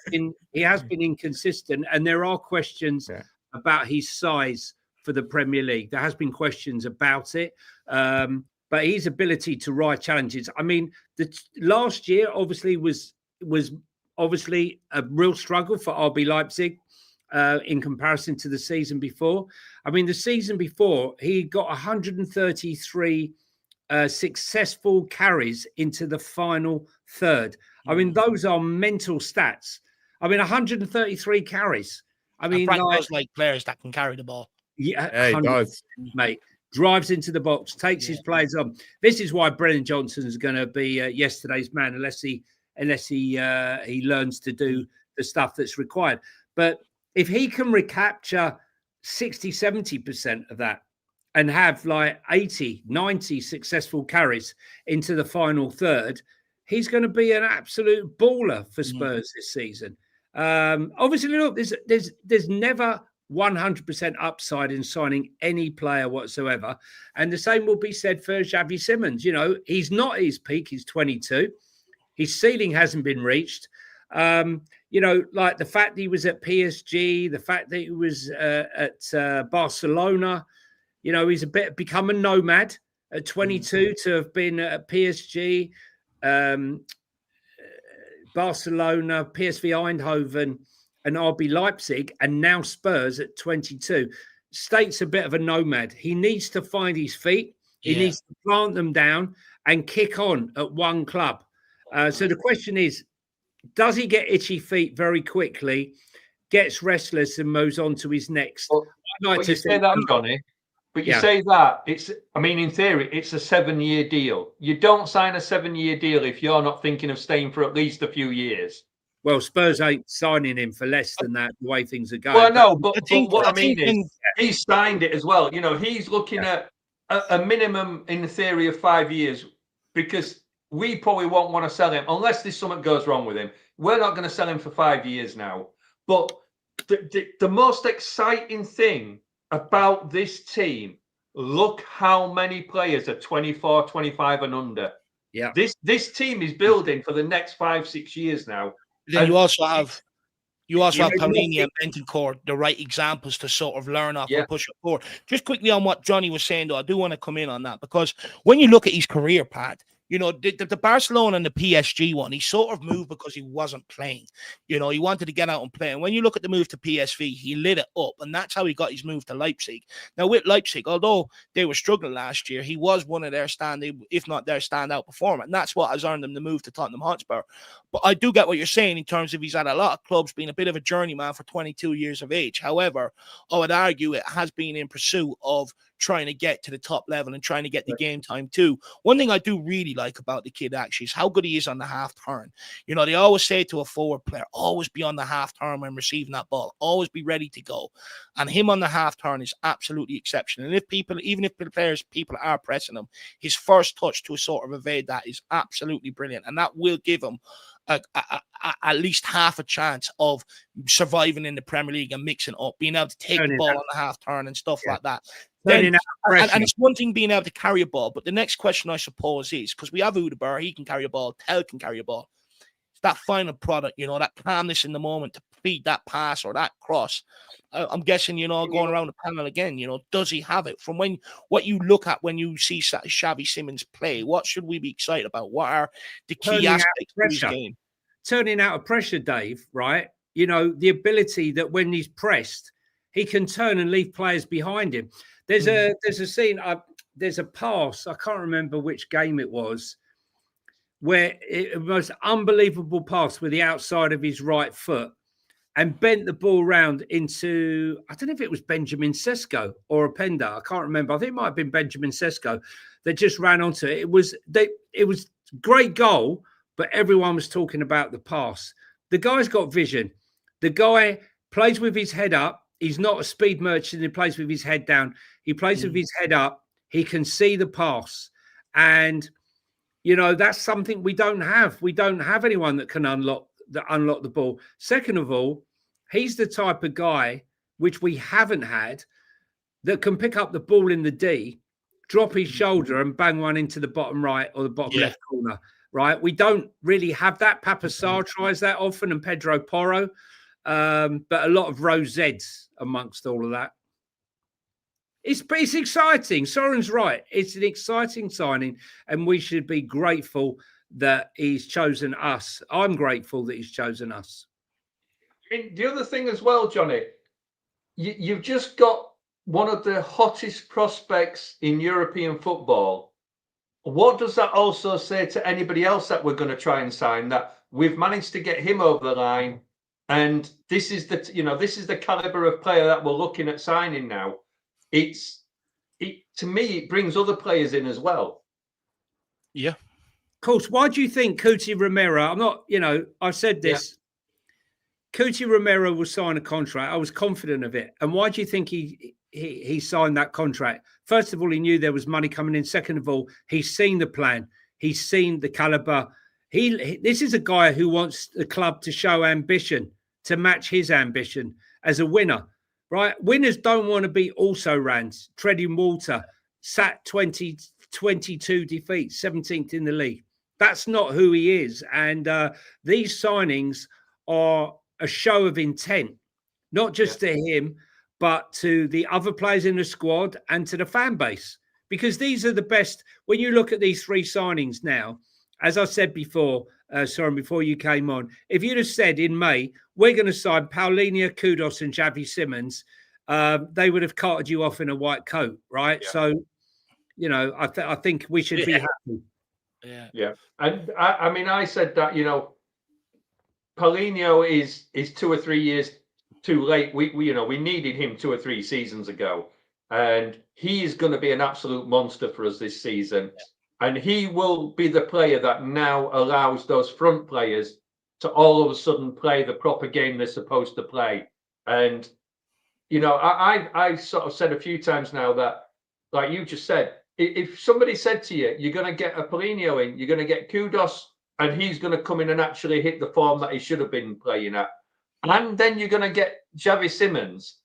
been inconsistent, and there are questions about his size for the Premier League. There has been questions about it, but his ability to rise challenges. I mean, the last year obviously was obviously a real struggle for RB Leipzig in comparison to the season before. I mean, the season before he got 133 successful carries into the final third. I mean, those are mental stats. I mean, 133 carries. I mean, Frank does like players that can carry the ball. Yeah, he does, mate. drives into the box, takes his players on. This is why Brennan Johnson is going to be yesterday's man, unless he learns to do the stuff that's required. But if he can recapture 60-70% of that and have like 80-90 successful carries into the final third, he's going to be an absolute baller for Spurs this season. Obviously, look, there's never 100% upside in signing any player whatsoever. And the same will be said for Xavi Simons. You know, he's not at his peak. He's 22. His ceiling hasn't been reached. You know, like the fact that he was at PSG, the fact that he was at Barcelona, you know, he's become a nomad at 22 to have been at PSG, Barcelona, PSV Eindhoven, and RB Leipzig, and now Spurs at 22. State's a bit of a nomad. He needs to find his feet. He needs to plant them down and kick on at one club. So the question is, does he get itchy feet very quickly, gets restless and moves on to his next? But you say that, Johnny. But you say that in theory, it's a 7-year deal. You don't sign a 7-year deal if you're not thinking of staying for at least a few years. Well, Spurs ain't signing him for less than that, the way things are going. Well, no, but what I mean is he's signed it as well. You know, he's looking at a minimum in the theory of 5 years, because we probably won't want to sell him unless there's something goes wrong with him. We're not going to sell him for 5 years now. But the most exciting thing about this team, look how many players are 24, 25 and under. Yeah. This team is building for the next 5-6 years now. Then you also have Parini and Bentancur, the right examples to sort of learn off and push it forward. Just quickly on what Johnny was saying, though, I do want to come in on that, because when you look at his career path, you know, the Barcelona and the PSG one, he sort of moved because he wasn't playing. You know, he wanted to get out and play. And when you look at the move to PSV, he lit it up. And that's how he got his move to Leipzig. Now, with Leipzig, although they were struggling last year, he was one of their if not their standout performer. And that's what has earned him the move to Tottenham Hotspur. But I do get what you're saying in terms of he's had a lot of clubs, being a bit of a journeyman for 22 years of age. However, I would argue it has been in pursuit of trying to get to the top level and trying to get the game time too. One thing I do really like about the kid actually is how good he is on the half turn. You know, they always say to a forward player, always be on the half turn when receiving that ball, always be ready to go. And him on the half turn is absolutely exceptional. And even if people are pressing him, his first touch to sort of evade that is absolutely brilliant. And that will give him at least half a chance of surviving in the Premier League and mixing up, being able to take the ball on the half turn and stuff like that. And it's one thing being able to carry a ball, but the next question, I suppose, is because we have Udeber, he can carry a ball, Tel can carry a ball. It's that final product, you know, that calmness in the moment to feed that pass or that cross. I'm guessing, you know, going around the panel again, you know, does he have it? From what you look at when you see Xavi Simons play, what should we be excited about? What are the key aspects of his game? Turning out of pressure, Dave, right? You know, the ability that when he's pressed, he can turn and leave players behind him. There's a scene, there's a pass, I can't remember which game it was, where it was unbelievable pass with the outside of his right foot and bent the ball round into, I don't know if it was Benjamin Sesko or Openda, I can't remember. I think it might have been Benjamin Sesko that just ran onto it. It was great goal, but everyone was talking about the pass. The guy's got vision. The guy plays with his head up. He's not a speed merchant. He plays with his head down. He plays with his head up. He can see the pass. And, you know, that's something we don't have. We don't have anyone that can unlock the ball. Second of all, he's the type of guy, which we haven't had, that can pick up the ball in the D, drop his shoulder and bang one into the bottom right or the bottom left corner, right? We don't really have that. Papa Sarr tries that often, and Pedro Porro. But a lot of Roseds amongst all of that. It's exciting. Soren's right. It's an exciting signing, and we should be grateful that he's chosen us. I'm grateful that he's chosen us. And the other thing as well, Johnny, you've just got one of the hottest prospects in European football. What does that also say to anybody else that we're going to try and sign, that we've managed to get him over the line? And this is the caliber of player that we're looking at signing now. It's to me, it brings other players in as well. Yeah. Of course. Why do you think Cuti Romero? I'm not, I've said this. Yeah. Cuti Romero will sign a contract. I was confident of it. And why do you think he signed that contract? First of all, he knew there was money coming in. Second of all, he's seen the plan. He's seen the caliber. This is a guy who wants the club to show ambition, to match his ambition as a winner, right? Winners don't want to be also-rans, treading water, sat 22 defeats, 17th in the league. That's not who he is. And these signings are a show of intent, not just to him, but to the other players in the squad and to the fan base. Because these are the best. When you look at these three signings now, as I said before, before you came on, if you'd have said in May, we're going to sign Paulinho, Kudus and Xavi Simons, they would have carted you off in a white coat, right? Yeah. So, I think we should be happy. Yeah. And I mean, I said that, Paulinho is 2 or 3 years too late. We needed him 2 or 3 seasons ago, and he is going to be an absolute monster for us this season. And he will be the player that now allows those front players to all of a sudden play the proper game they're supposed to play. And, I sort of said a few times now that, like you just said, if somebody said to you, you're going to get a Paulinho in, you're going to get Kudus, and he's going to come in and actually hit the form that he should have been playing at, and then you're going to get Xavi Simmons.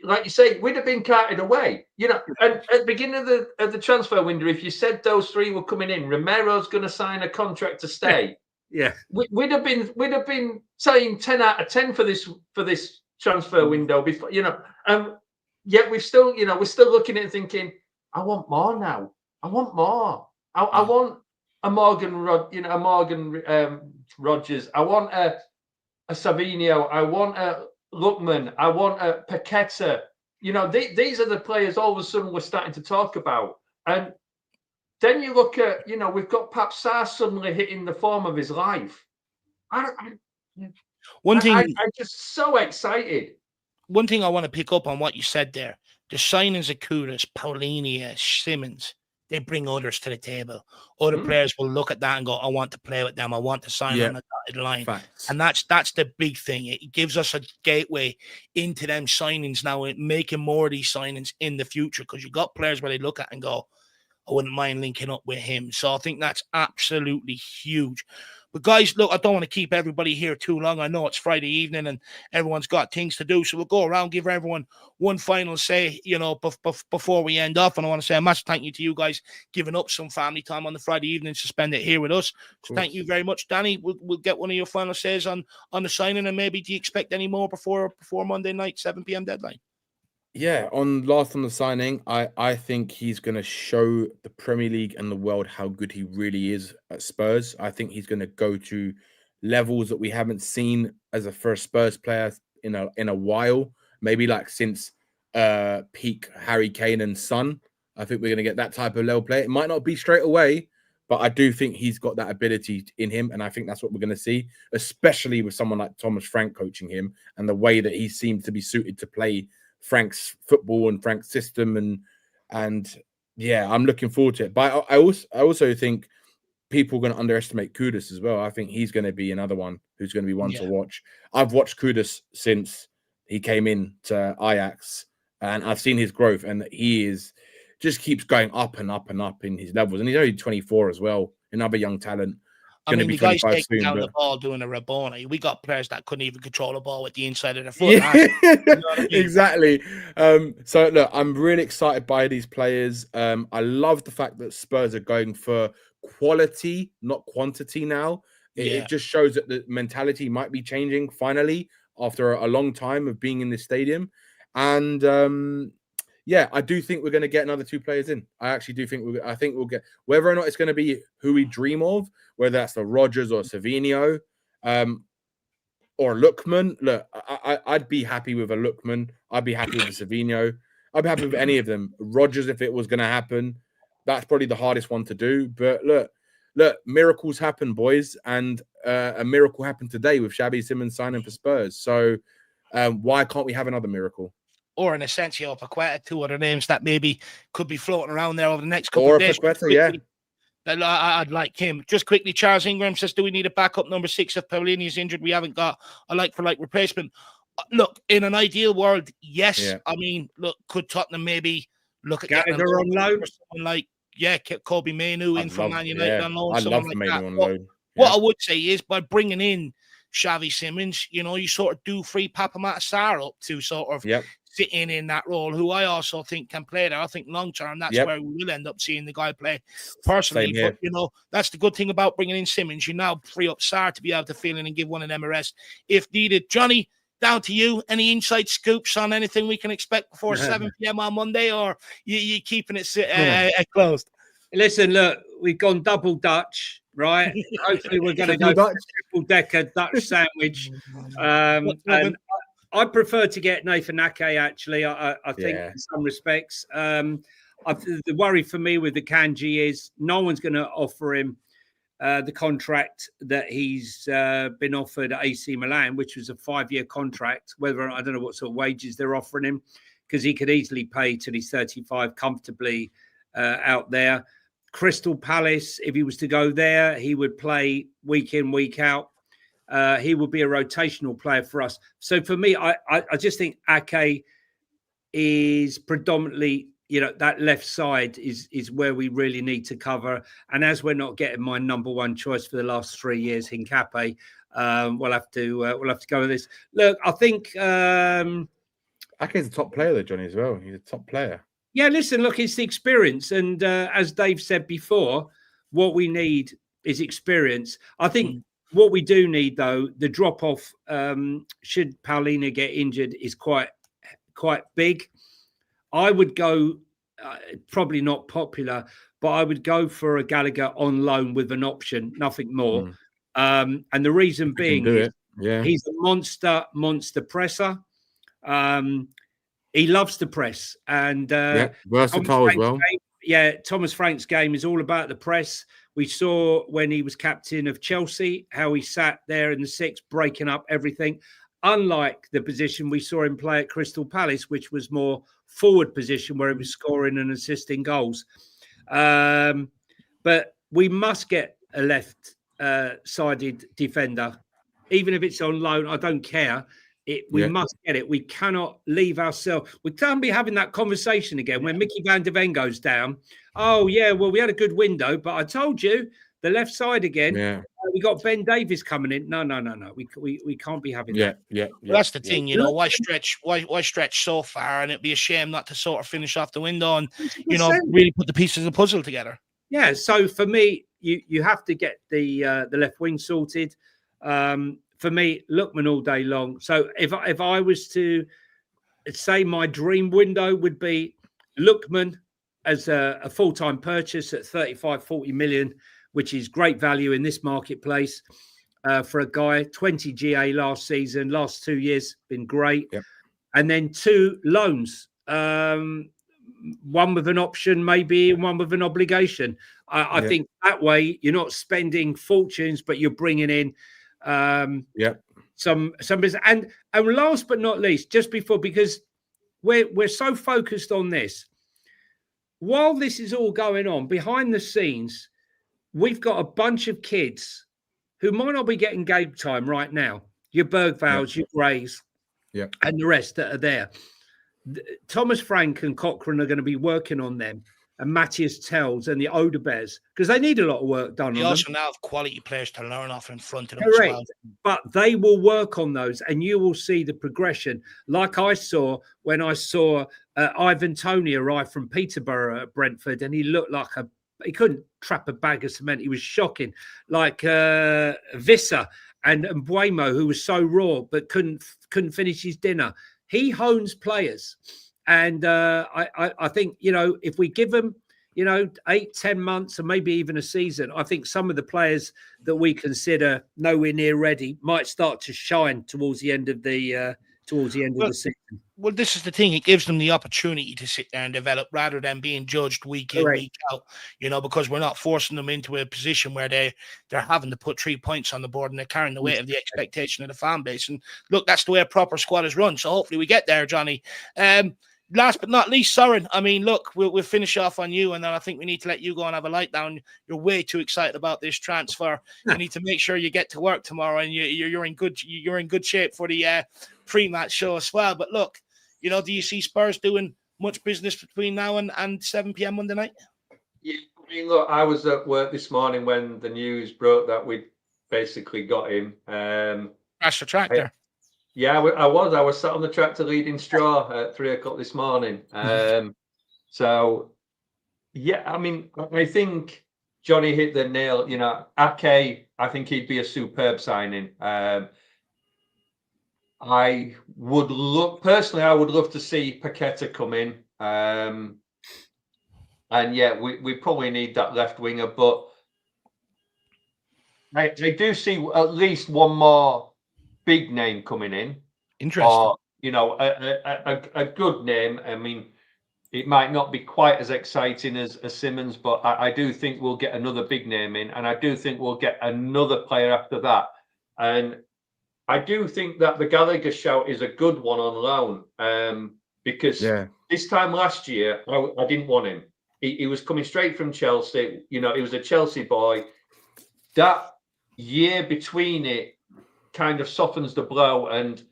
Like you say, we'd have been carted away, And at the beginning of the transfer window, if you said those three were coming in, Romero's going to sign a contract to stay. Yeah, we'd have been saying 10 out of 10 for this transfer window before, yet we're still looking at it thinking, I want more now. I want more. I want a Morgan Rogers. I want a Savinho. I want a Lookman. I want a Paqueta. These are the players all of a sudden we're starting to talk about. And then you look at, we've got Papsar suddenly hitting the form of his life. I'm just so excited. One thing I want to pick up on what you said there, the signings of Kudus, Paulinho, Simmons, they bring others to the table. Other players will look at that and go, I want to play with them. I want to sign on the dotted line. Facts. And that's the big thing. It gives us a gateway into them signings now, making more of these signings in the future, because you've got players where they look at and go, I wouldn't mind linking up with him. So I think that's absolutely huge. But guys, look, I don't want to keep everybody here too long. I know it's Friday evening and everyone's got things to do. So we'll go around, give everyone one final say, before we end off. And I want to say a massive thank you to you guys giving up some family time on the Friday evening to spend it here with us. So thank you very much, Danny. We'll get one of your final says on the signing, and maybe do you expect any more before Monday night, 7 p.m. deadline? Yeah, on the signing, I think he's going to show the Premier League and the world how good he really is at Spurs. I think he's going to go to levels that we haven't seen as a first Spurs player in a while, maybe like since peak Harry Kane and Son. I think we're going to get that type of level play. It might not be straight away, but I do think he's got that ability in him, and I think that's what we're going to see, especially with someone like Thomas Frank coaching him and the way that he seems to be suited to play Frank's football and Frank's system, and yeah, I'm looking forward to it. But I also think people are going to underestimate Kudus as well. I think he's going to be another one who's going to be one to watch. I've watched Kudus since he came in to Ajax, and I've seen his growth, and he just keeps going up and up and up in his levels. And he's only 24 as well, another young talent. The guy's taking down the ball doing a Rabona. We got players that couldn't even control the ball with the inside of their foot. Yeah. Exactly. So look, I'm really excited by these players. I love the fact that Spurs are going for quality, not quantity now. It just shows that the mentality might be changing finally after a long time of being in this stadium. And I do think we're going to get another 2 players in. I actually do think we'll get, whether or not it's going to be who we dream of, whether that's the Rodgers or Savinho, or Lookman. Look, I'd be happy with a Lookman. I'd be happy with a Savinho. I'd be happy with any of them. Rodgers, if it was going to happen, that's probably the hardest one to do. But look, miracles happen, boys, and a miracle happened today with Xavi Simons signing for Spurs. So why can't we have another miracle? or an Asensio Paqueta, two other names that maybe could be floating around there over the next couple Or of days. Paqueta, yeah. I'd like him. Just quickly, Charles Ingram says, do we need a backup number 6 if Paulini is injured? We haven't got a like-for-like replacement. Look, in an ideal world, yes. Yeah. I mean, look, could Tottenham maybe look at Gallagher on loan? Someone like, Kobe Mainoo in from Man United on loan. I'd love like Mainoo on loan. What I would say is, by bringing in Xavi Simons, you sort of do free Papamata Sarr up to sort of sit in that role, who I also think can play there. I think long-term, that's where we will end up seeing the guy play personally. But, that's the good thing about bringing in Simons. You now free up Sarr to be able to fill in and give one of them a rest if needed. Johnny, down to you. Any inside scoops on anything we can expect before 7 p.m. on Monday, or you keeping it closed? Listen, look, we've gone double Dutch, right? Hopefully we're going to go triple-decker Dutch sandwich. And I prefer to get Nathan Ake, actually. I think in some respects. The worry for me with the Kanji is no one's going to offer him the contract that he's been offered at AC Milan, which was a 5-year contract. Whether I don't know what sort of wages they're offering him, because he could easily pay till he's 35 comfortably out there. Crystal Palace, if he was to go there, he would play week in, week out. He would be a rotational player for us. So for me, I just think Ake is predominantly, that left side is where we really need to cover. And as we're not getting my number one choice for the last 3 years, Hincapié, we'll have to go with this. Look, I think Ake's a top player though, Johnny, as well. He's a top player. Yeah, listen, look, it's the experience. And as Dave said before, what we need is experience. I think what we do need, though, the drop-off, should Paulina get injured, is quite big. I would go, probably not popular, but I would go for a Gallagher on loan with an option, nothing more. And the reason being is he's a monster presser. He loves to press. And versatile as well. Thomas Frank's game is all about the press. We saw when he was captain of Chelsea, how he sat there in the 6, breaking up everything. Unlike the position we saw him play at Crystal Palace, which was more forward position where he was scoring and assisting goals. But we must get a left-sided defender, even if it's on loan. I don't care. We must get it. We cannot leave ourselves. We can't be having that conversation again when Mickey van de Ven goes down. Oh, yeah, well, we had a good window, but I told you, the left side again. Yeah. We got Ben Davies coming in. No. We can't be having that. Well, that's the thing, why stretch so far? And it'd be a shame not to sort of finish off the window and, really put the pieces of the puzzle together. Yeah, so for me, you have to get the left wing sorted. For me, Lookman all day long. So if I was to say my dream window would be Lookman as a full-time purchase at 35, 40 million, which is great value in this marketplace for a guy. 20 GA last season, last 2 years, been great. Yep. And then 2 loans, one with an option maybe and one with an obligation. I think that way you're not spending fortunes, but you're bringing in some business. And last but not least, just before, because we're so focused on this, while this is all going on behind the scenes, we've got a bunch of kids who might not be getting game time right now. Your Bergvals, your Grays, and the rest that are there. Thomas Frank and Cochrane are going to be working on them, and Matthias Tells and the Odebears, because they need a lot of work done on them. They also now have quality players to learn off in front of them. Correct. As well. But they will work on those, and you will see the progression. Like I saw when I saw Ivan Toney arrive from Peterborough at Brentford, and he looked like he couldn't trap a bag of cement. He was shocking. Like Visser and Mbuemo, who was so raw but couldn't finish his dinner. He hones players. And I think, if we give them, 8-10 months and maybe even a season, I think some of the players that we consider nowhere near ready might start to shine towards the end of the season. Well, this is the thing. It gives them the opportunity to sit there and develop rather than being judged week in, week out, because we're not forcing them into a position where they're having to put 3 points on the board and they're carrying the weight of the expectation of the fan base. And look, that's the way a proper squad is run. So hopefully we get there, Johnny. Last but not least, Soren, I mean, look, we'll finish off on you, and then I think we need to let you go and have a light down. You're way too excited about this transfer. You need to make sure you get to work tomorrow, and you're in good shape for the pre-match show as well. But look, do you see Spurs doing much business between now and 7 p.m. Monday night? Yeah, I mean, look, I was at work this morning when the news broke that we'd basically got him. That's the tractor. Yeah, I was sat on the tractor leading straw at 3 o'clock this morning. So, yeah, I mean, I think Johnny hit the nail. Ake, I think he'd be a superb signing. I would love to see Paqueta come in. And yeah, we probably need that left winger, but I do see at least one more big name coming in. Interesting. Or, a good name. I mean, it might not be quite as exciting as Simons, but I do think we'll get another big name in, and I do think we'll get another player after that. And I do think that the Gallagher shout is a good one on loan, because this time last year, I didn't want him. He was coming straight from Chelsea. He was a Chelsea boy. That year between it kind of softens the blow, and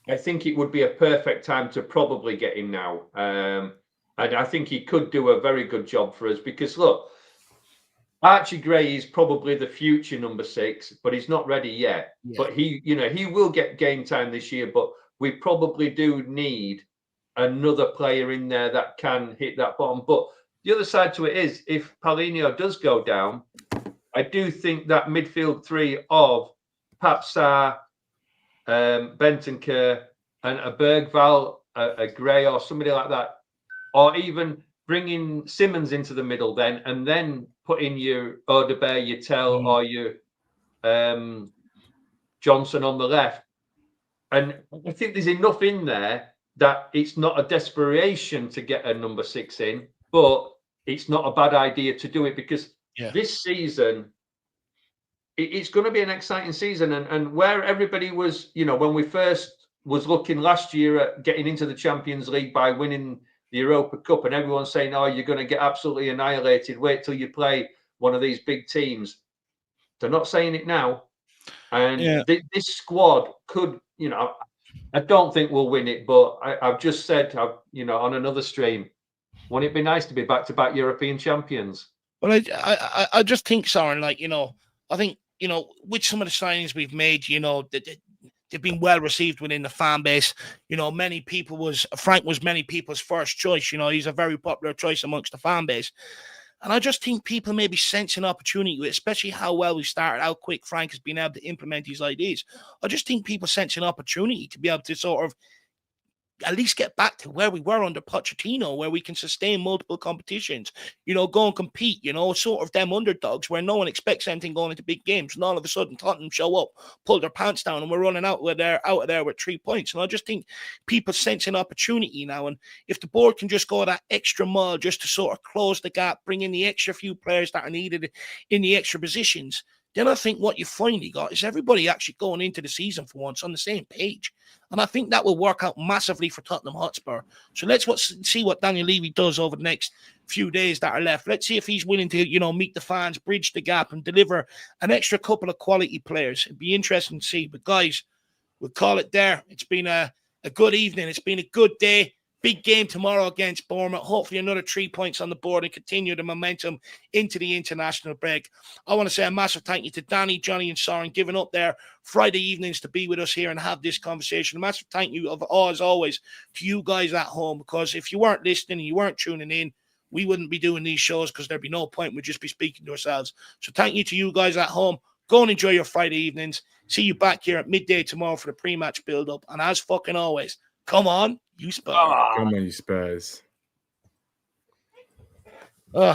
I think it would be a perfect time to probably get him now. And I think he could do a very good job for us because, look, Archie Gray is probably the future number 6, but he's not ready yet. Yeah. But he will get game time this year, but we probably do need another player in there that can hit that bottom. But the other side to it is, if Paulinho does go down, I do think that midfield three of Papsar, Bentancur, and a Bergvall, a Gray, or somebody like that, or even bringing Simons into the middle then, and then put in your Odebear, your Tell, or your Johnson on the left. And I think there's enough in there that it's not a desperation to get a number 6 in, but it's not a bad idea to do it because this season, it's going to be an exciting season. And where everybody was, when we first was looking last year at getting into the Champions League by winning the Europa Cup, and everyone's saying, oh, you're going to get absolutely annihilated. Wait till you play one of these big teams. They're not saying it now. And this squad could, I don't think we'll win it, but I've just said, on another stream, wouldn't it be nice to be back-to-back European champions? Well, I just think, Soren, I think, with some of the signings we've made, they've been well received within the fan base. Frank was many people's first choice. He's a very popular choice amongst the fan base. And I just think people may be sensing opportunity, especially how well we started, how quick Frank has been able to implement these ideas. I just think people sense an opportunity to be able to sort of at least get back to where we were under Pochettino, where we can sustain multiple competitions, go and compete, sort of them underdogs where no one expects anything going into big games. And all of a sudden, Tottenham show up, pull their pants down, and we're running out of there with 3 points. And I just think people sense an opportunity now. And if the board can just go that extra mile just to sort of close the gap, bring in the extra few players that are needed in the extra positions, then I think what you finally got is everybody actually going into the season for once on the same page. And I think that will work out massively for Tottenham Hotspur. So let's see what Daniel Levy does over the next few days that are left. Let's see if he's willing to, meet the fans, bridge the gap, and deliver an extra couple of quality players. It'd be interesting to see. But guys, we'll call it there. It's been a good evening. It's been a good day. Big game tomorrow against Bournemouth. Hopefully another 3 points on the board and continue the momentum into the international break. I want to say a massive thank you to Danny, Johnny, and Soren giving up their Friday evenings to be with us here and have this conversation. A massive thank you, as always, to you guys at home, because if you weren't listening and you weren't tuning in, we wouldn't be doing these shows because there'd be no point. We'd just be speaking to ourselves. So thank you to you guys at home. Go and enjoy your Friday evenings. See you back here at midday tomorrow for the pre-match build-up. And as fucking always, come on, you Spurs. Come on, you Spurs. Oh,